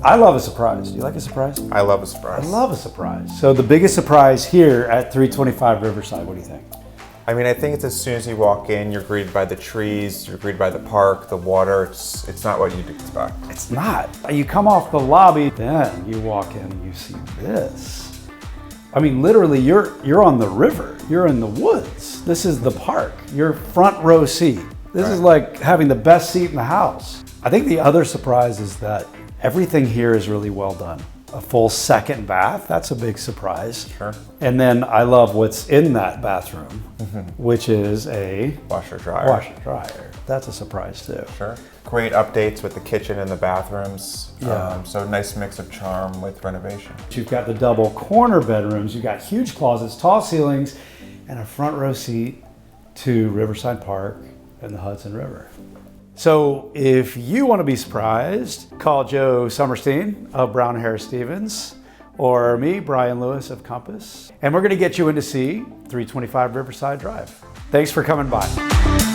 I love a surprise. Do you like a surprise? I love a surprise. I love a surprise. So the biggest surprise here at 325 Riverside, what do you think? I mean, I think it's as soon as you walk in, you're greeted by the trees, you're greeted by the park, the water. It's not what you'd expect. It's not. You come off the lobby, then you walk in and you see this. I mean, literally, you're on the river. You're in the woods. This is the park. You're front row seat. This is like having the best seat in the house. I think the other surprise is that everything here is really well done. A full second bath, that's a big surprise. Sure. And then I love what's in that bathroom, which is a Washer dryer. washer dryer. That's a surprise too. Sure. Great updates with the kitchen and the bathrooms. Yeah. So nice mix of charm with renovation. You've got the double corner bedrooms, you've got huge closets, tall ceilings, and a front row seat to Riverside Park and the Hudson River. So if you want to be surprised, call Joe Somerstein of Brown Harris Stevens or me, Brian Lewis of Compass, and we're going to get you in to see 325 Riverside Drive. Thanks for coming by.